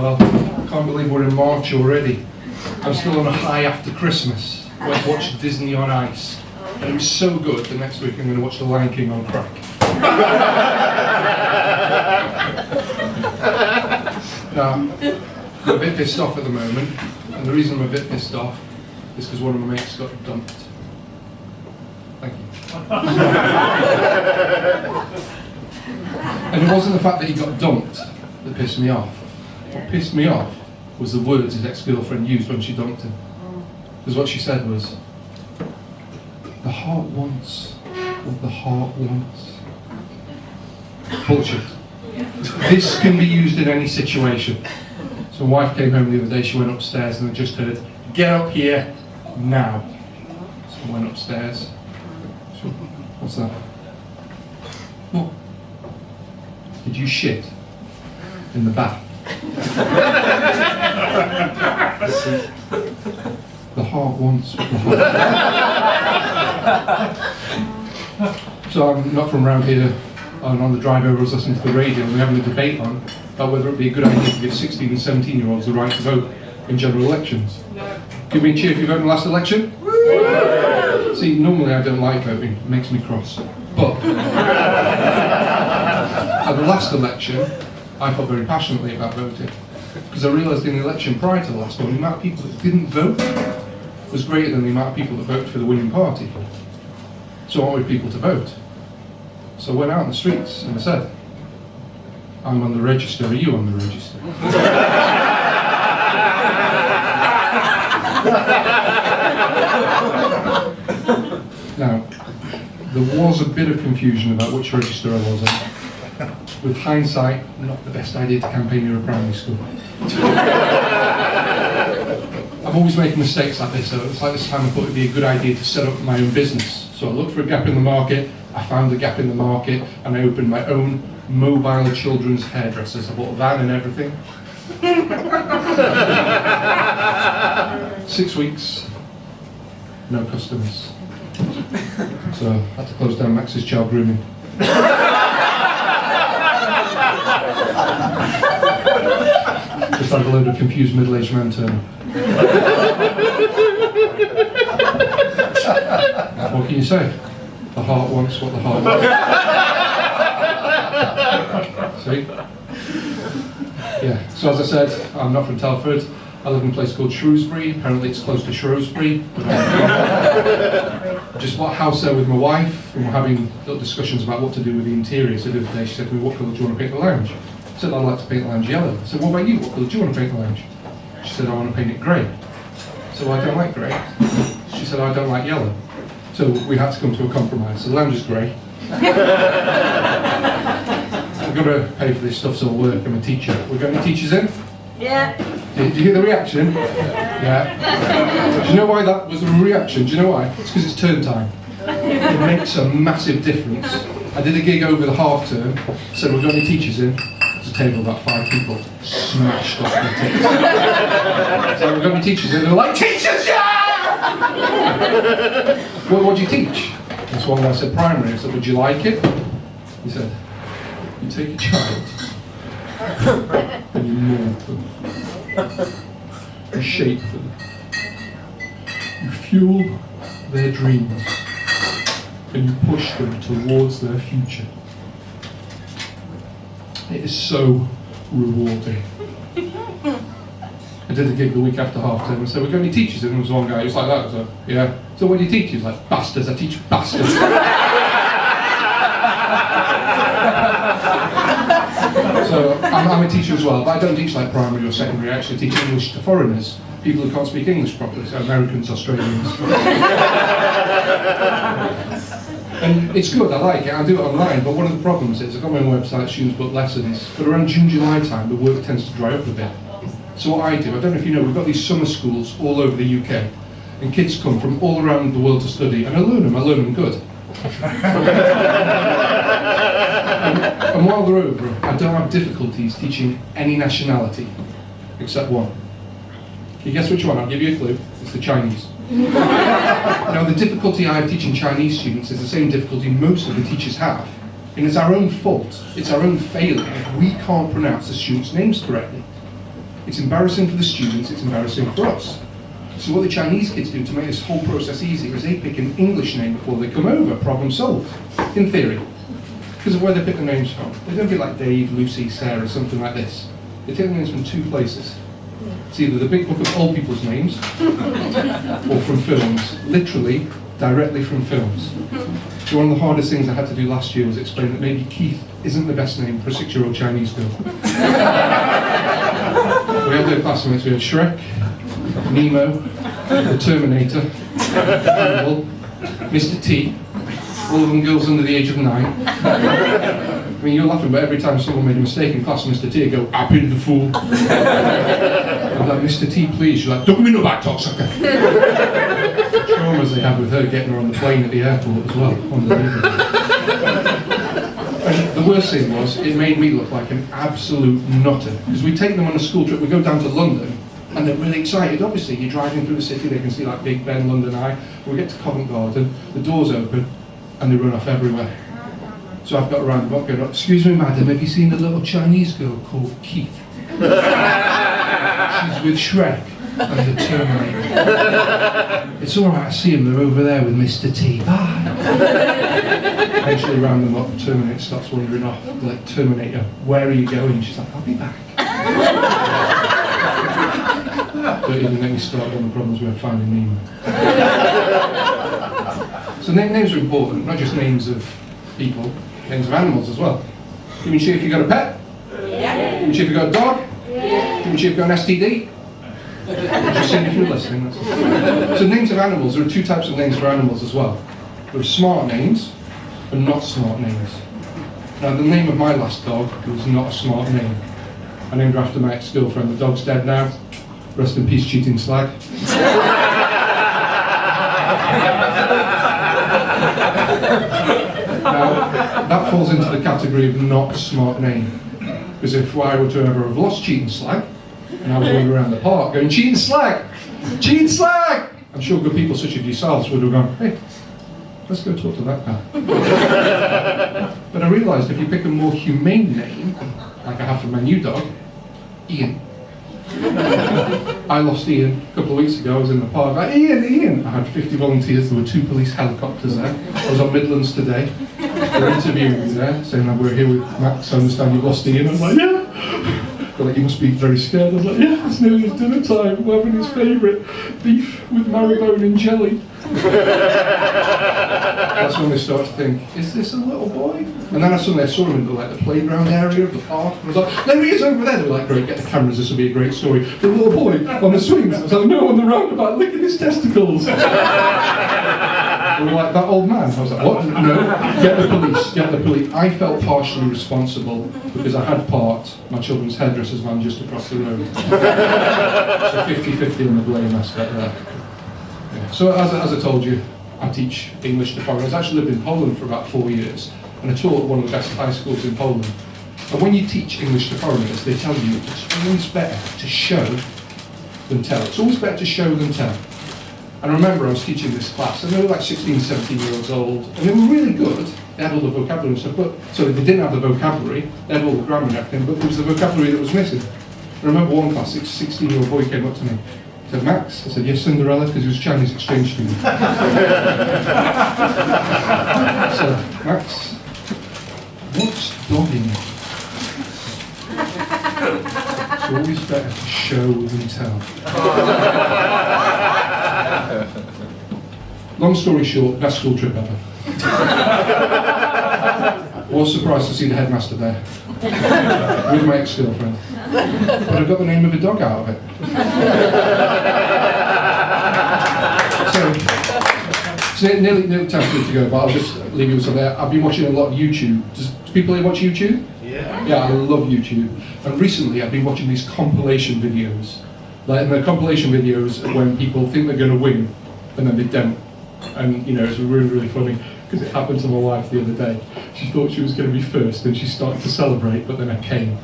Well, I can't believe we're in March already. I'm still on a high after Christmas. I went to watch Disney on Ice. And it was so good that next week I'm going to watch The Lion King on crack. Now, I'm a bit pissed off at the moment. And the reason I'm a bit pissed off is because one of my mates got dumped. Thank you. And it wasn't the fact that he got dumped that pissed me off. What pissed me off was the words his ex-girlfriend used when she dumped him. Because what she said was, "The heart wants what the heart wants." Bullshit. This can be used in any situation. So my wife came home the other day, she went upstairs and I just heard, "Get up here now." So I went upstairs. So, what's that? What? Did you shit in the bath? The heart wants what the heart. So I'm not from around here, and on the drive over I was listening to the radio and we're having a debate on about whether it would be a good idea to give 16 and 17-year-olds the right to vote in general elections. Give me a cheer if you voted in the last election. See, normally I don't like voting, it makes me cross. But at the last election, I felt very passionately about voting. Because I realised in the election prior to the last one, the amount of people that didn't vote was greater than the amount of people that voted for the winning party. So I wanted people to vote. So I went out in the streets and I said, "I'm on the register, are you on the register?" Now, there was a bit of confusion about which register I was on. With hindsight, not the best idea to campaign near a primary school. I'm always making mistakes like this, so it's like this time I thought it'd be a good idea to set up my own business. So I looked for a gap in the market, I found the gap in the market, and I opened my own mobile children's hairdressers. I bought a van and everything. 6 weeks, no customers. So I had to close down Max's child grooming. Just had a load of confused middle-aged men turn up. What can you say? The heart wants what the heart wants. See? Yeah, so as I said, I'm not from Telford. I live in a place called Shrewsbury. Apparently it's close to Shrewsbury. Just bought a house there with my wife, and we're having little discussions about what to do with the interior. So the other day she said to me, "What colour do you want to paint the lounge?" I said, "I'd like to paint the lounge yellow." I said, "What about you? What colour do you want to paint the lounge?" She said, "I want to paint it grey." So I don't like grey. She said, "I don't like yellow." So we had to come to a compromise. So the lounge is grey. I've got to pay for this stuff so it'll work. I'm a teacher. We're going to teachers in? Yeah. Did you hear the reaction? Yeah. Do you know why that was a reaction? Do you know why? It's because it's term time. It makes a massive difference. I did a gig over the half term, said we're going to teachers in. There's a table of about 5 people, smashed off their tits. So we're going to teachers in, they're like, "Teachers, yeah!" "Well, what do you teach?" This one guy said, "Primary." I said, "Would you like it?" He said, "You take a child and you mould them, you shape them, you fuel their dreams, and you push them towards their future. It is so rewarding." I did a gig the week after half term and said, "We're going to teachers," and there was one guy who was like that. I was like, "Yeah." "So what do you teach?" He was like, "Bastards, I teach bastards." So I'm a teacher as well, but I don't teach like primary or secondary. I actually teach English to foreigners, people who can't speak English properly, so Americans, Australians. And it's good, I like it, I do it online, but one of the problems is, I've got my own website, students book lessons, but around June, July time, the work tends to dry up a bit. So what I do, I don't know if you know, we've got these summer schools all over the UK, and kids come from all around the world to study, and I learn them good. And while they're over, I don't have difficulties teaching any nationality, except one. Can you guess which one? I'll give you a clue. It's the Chinese. Now, the difficulty I have teaching Chinese students is the same difficulty most of the teachers have. And it's our own fault, it's our own failure if we can't pronounce the students' names correctly. It's embarrassing for the students, it's embarrassing for us. So what the Chinese kids do to make this whole process easier is they pick an English name before they come over, problem solved, in theory. Because of where they pick the names from. They don't be like Dave, Lucy, Sarah, something like this. They take the names from 2 places. It's either the big book of old people's names, or from films, literally, directly from films. So one of the hardest things I had to do last year was explain that maybe Keith isn't the best name for a 6-year-old Chinese girl. We had their classmates, we had Shrek, Nemo, the Terminator, Hannibal, Mr. T, all of them girls under the age of 9. I mean, you're laughing, but every time someone made a mistake in class, Mr. T would go, "I pity the fool." I'm like, "Mr. T, please." She's like, "Don't give me no back talk, sucker." The traumas they had with her getting her on the plane at the airport as well. Unbelievable. And the worst thing was, it made me look like an absolute nutter. Because we take them on a school trip, we go down to London, and they're really excited. Obviously, you're driving through the city, they can see like Big Ben, London Eye. We get to Covent Garden, the doors open, and they run off everywhere. So I've got around the block going, "Excuse me, madam, have you seen a little Chinese girl called Keith? She's with Shrek and the Terminator. It's all right, I see them, they're over there with Mr. T. Bye." Eventually round them up, Terminator starts wandering off. They're like, "Terminator, where are you going?" She's like, "I'll be back." Don't even let me start on the problems we're finding Nemo. So names are important, not just names of people, names of animals as well. Even sure if you've got a pet? Yeah. Even sure if you've got a dog? Yeah. Even sure if you've got an STD? Just saying if you're listening. So names of animals, there are 2 types of names for animals as well. There are smart names and not smart names. Now the name of my last dog was not a smart name. I named her after my ex-girlfriend. The dog's dead now. Rest in peace, cheating slag. Now, that falls into the category of not a smart name. Because if I were to ever have lost Cheating Slag, and I was wandering around the park going, "Cheating Slag! Cheating Slag!" I'm sure good people such as yourselves would have gone, "Hey, let's go talk to that guy." But I realised if you pick a more humane name, like I have for my new dog, Ian. I lost Ian a couple of weeks ago. I was in the park, like, Ian! I had 50 volunteers, there were 2 police helicopters there. I was on Midlands today. They were interviewing me there, saying that we're here with Max, I understand you lost Ian. I was like, "Yeah." They're like, "You must be very scared." I was like, "Yeah, it's nearly his dinner time. We're having his favourite beef with marrowbone and jelly." That's when they start to think, "Is this a little boy?" And then suddenly I saw him in the playground area of the park. I was like, "There he is over there." They were like, "Great, get the cameras, this will be a great story." The little boy on the swings. I was like, "No, on the roundabout, look at his testicles." They were like, "That old man." I was like, "What? No, get the police, get the police." I felt partially responsible because I had parked my children's hairdresser's van just across the road. So 50-50 on the blame aspect there. Yeah. So as I told you, I teach English to foreigners. I actually lived in Poland for about 4 years, and I taught at one of the best high schools in Poland. And when you teach English to foreigners, they tell you it's always better to show than tell. It's always better to show than tell. And I remember I was teaching this class, and they were like 16, 17-year-olds old, and they were really good. They had all the vocabulary and stuff, but sorry, they didn't have the vocabulary, they had all the grammar and everything, but there was the vocabulary that was missing. I remember one class, 16-year-old boy came up to me. He said, "Max?" I said, "Yes, Cinderella," because he was a Chinese exchange student. I said, "Max, what's dogging you?" It's always better to show than tell. Long story short, best school trip ever. I was surprised to see the headmaster there, with my ex-girlfriend. But I got the name of a dog out of it. So nearly time for me to go, but I'll just leave you with something. I've been watching a lot of YouTube. Do people here watch YouTube? Yeah. Yeah, I love YouTube. And recently I've been watching these compilation videos. Like, and the compilation videos are when people think they're going to win, and then they don't. And, you know, it's really, really funny, because it happened to my wife the other day. She thought she was going to be first, and she started to celebrate, but then I came.